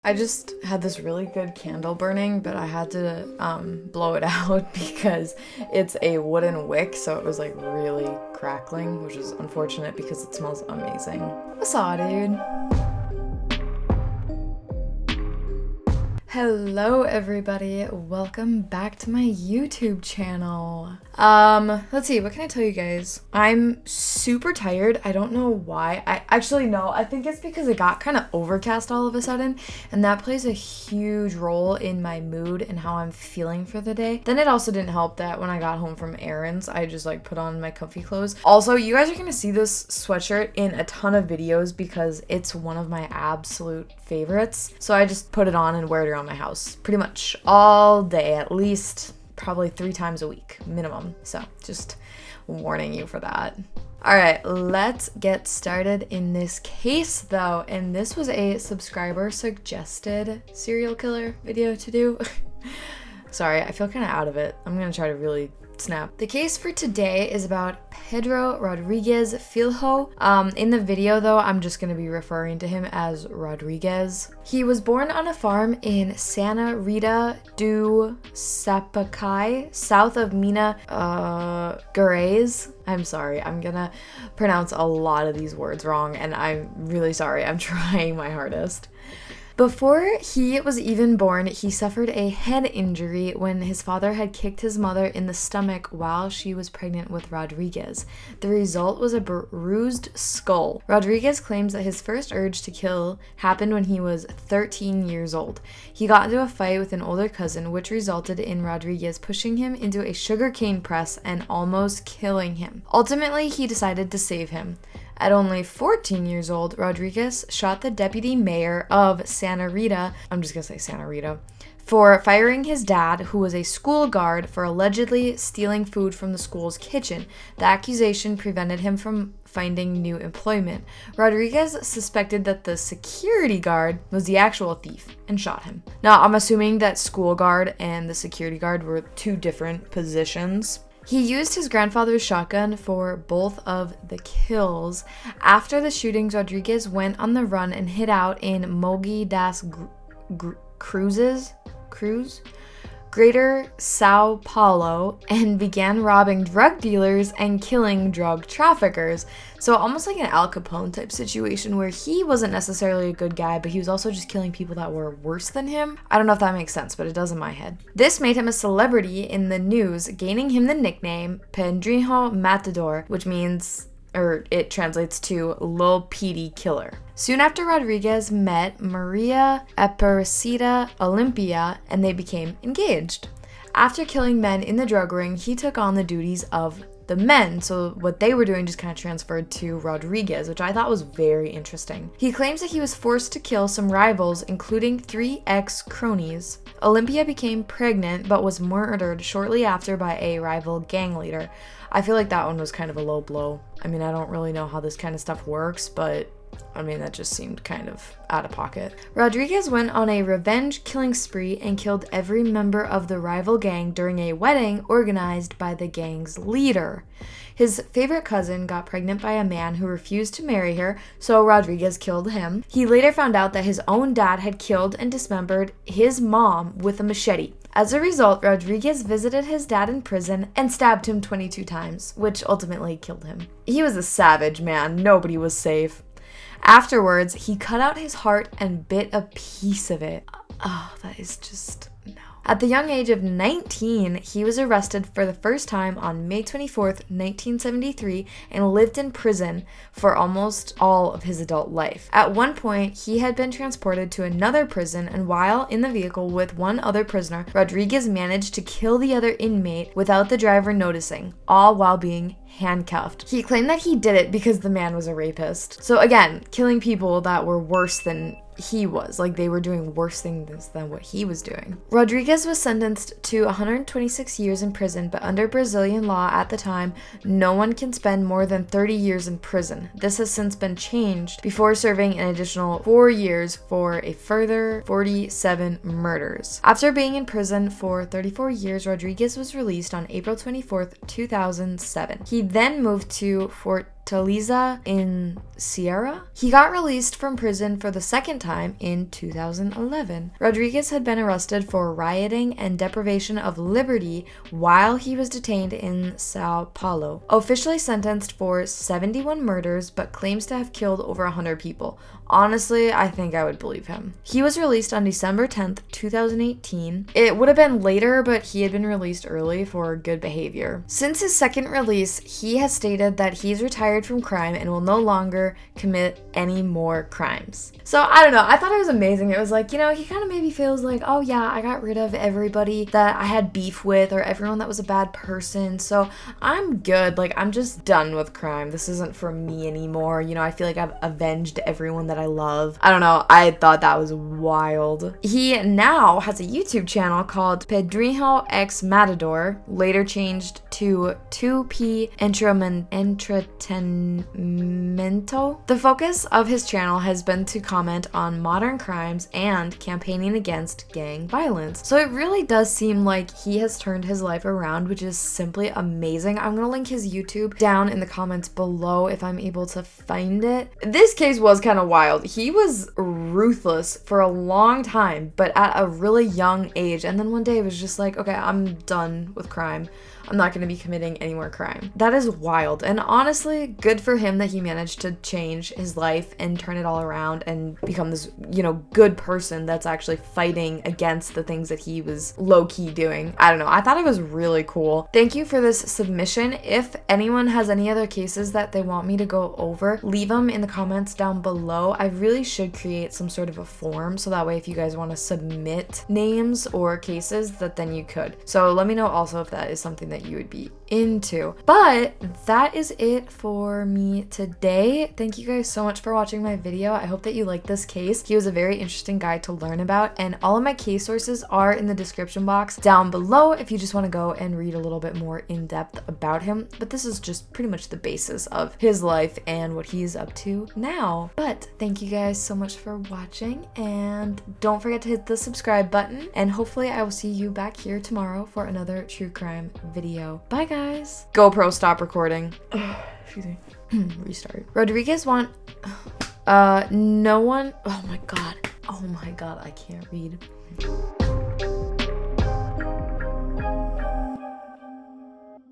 I just had this really good candle burning, but I had to blow it out because it's a wooden wick, so it was like really crackling, which is unfortunate because it smells amazing. What's up, dude? Hello everybody, welcome back to my YouTube channel. Let's see, what can I tell you guys? I'm super tired. I don't know why. I think it's because it got kind of overcast all of a sudden, and that plays a huge role in my mood and how I'm feeling for the day. Then it also didn't help that when I got home from errands, I just like put on my comfy clothes. Also, you guys are gonna see this sweatshirt in a ton of videos because it's one of my absolute favorites. So I just put it on and wear it around my house pretty much all day, at least probably 3 times a week minimum. So just warning you for that. All right, let's get started in this case though. And this was a subscriber suggested serial killer video to do. Sorry, I feel kind of out of it. I'm gonna try to really snap. The case for today is about Pedro Rodrigues Filho. In the video though, I'm just going to be referring to him as Rodrigues. He was born on a farm in Santa Rita do Sapucaí, south of Minas Gerais. I'm sorry, I'm gonna pronounce a lot of these words wrong, and I'm really sorry. I'm trying my hardest. Before he was even born, he suffered a head injury when his father had kicked his mother in the stomach while she was pregnant with Rodrigues. The result was a bruised skull. Rodrigues claims that his first urge to kill happened when he was 13 years old. He got into a fight with an older cousin, which resulted in Rodrigues pushing him into a sugarcane press and almost killing him. Ultimately, he decided to save him. At only 14 years old, Rodrigues shot the deputy mayor of Santa Rita, for firing his dad, who was a school guard, for allegedly stealing food from the school's kitchen. The accusation prevented him from finding new employment. Rodrigues suspected that the security guard was the actual thief and shot him. Now, I'm assuming that school guard and the security guard were 2 different positions. He used his grandfather's shotgun for both of the kills. After the shootings, Rodrigues went on the run and hid out in Mogi das Cruzes, Greater Sao Paulo, and began robbing drug dealers and killing drug traffickers. So almost like an Al Capone type situation where he wasn't necessarily a good guy, but he was also just killing people that were worse than him. I don't know if that makes sense, but it does in my head. This made him a celebrity in the news, gaining him the nickname Pedrinho Matador, which means, or it translates to Lil Petey Killer. Soon after, Rodrigues met Maria Aparecida Olympia, and they became engaged. After killing men in the drug ring, he took on the duties of the men, so what they were doing just kind of transferred to Rodrigues, which I thought was very interesting. He claims that he was forced to kill some rivals, including 3 ex-cronies. Olympia became pregnant, but was murdered shortly after by a rival gang leader. I feel like that one was kind of a low blow. I mean, I don't really know how this kind of stuff works, but I mean, that just seemed kind of out of pocket. Rodrigues went on a revenge killing spree and killed every member of the rival gang during a wedding organized by the gang's leader. His favorite cousin got pregnant by a man who refused to marry her, so Rodrigues killed him. He later found out that his own dad had killed and dismembered his mom with a machete. As a result, Rodrigues visited his dad in prison and stabbed him 22 times, which ultimately killed him. He was a savage, man. Nobody was safe. Afterwards, he cut out his heart and bit a piece of it. Oh, that is just no. At the young age of 19, he was arrested for the first time on May 24th, 1973, and lived in prison for almost all of his adult life. At one point, he had been transported to another prison, and while in the vehicle with one other prisoner, Rodrigues managed to kill the other inmate without the driver noticing, all while being handcuffed. He claimed that he did it because the man was a rapist. So again, killing people that were worse than he was, like they were doing worse things than what he was doing. Rodrigues was sentenced to 126 years in prison, but under Brazilian law at the time, no one can spend more than 30 years in prison. This has since been changed before serving an additional 4 years for a further 47 murders. After being in prison for 34 years, Rodrigues was released on April 24th, 2007. He then moved to Fort Fortaleza in Sierra. He got released from prison for the second time in 2011. Rodrigues had been arrested for rioting and deprivation of liberty while he was detained in Sao Paulo. Officially sentenced for 71 murders, but claims to have killed over 100 people. Honestly, I think I would believe him. He was released on December 10th, 2018. It would have been later, but he had been released early for good behavior. Since his second release, he has stated that he's retired from crime and will no longer commit any more crimes. So I don't know, I thought it was amazing. It was like, you know, he kind of maybe feels like, oh yeah, I got rid of everybody that I had beef with or everyone that was a bad person, so I'm good. Like, I'm just done with crime. This isn't for me anymore. You know, I feel like I've avenged everyone that I love. I don't know, I thought that was wild. He now has a YouTube channel called Pedrinho X Matador, later changed to 2P Entretenimento. The focus of his channel has been to comment on modern crimes and campaigning against gang violence. So it really does seem like he has turned his life around, which is simply amazing. I'm gonna link his YouTube down in the comments below if I'm able to find it. This case was kind of wild. He was ruthless for a long time, but at a really young age, and then one day it was just like, okay, I'm done with crime. I'm not going to be committing any more crime. That is wild. And honestly, good for him that he managed to change his life and turn it all around and become this, you know, good person that's actually fighting against the things that he was low-key doing. I don't know. I thought it was really cool. Thank you for this submission. If anyone has any other cases that they want me to go over, leave them in the comments down below. I really should create some sort of a form so that way if you guys want to submit names or cases, that then you could. So let me know also if that is something that you would be into. But that is it for me today. Thank you guys so much for watching my video. I hope that you liked this case. He was a very interesting guy to learn about, and all of my case sources are in the description box down below if you just want to go and read a little bit more in depth about him. But this is just pretty much the basis of his life and what he's up to now. But thank you guys so much for watching, and don't forget to hit the subscribe button, and hopefully I will see you back here tomorrow for another true crime video. Bye guys. GoPro, stop recording. Excuse me. Restart. Rodrigues want no one. Oh my god, I can't read.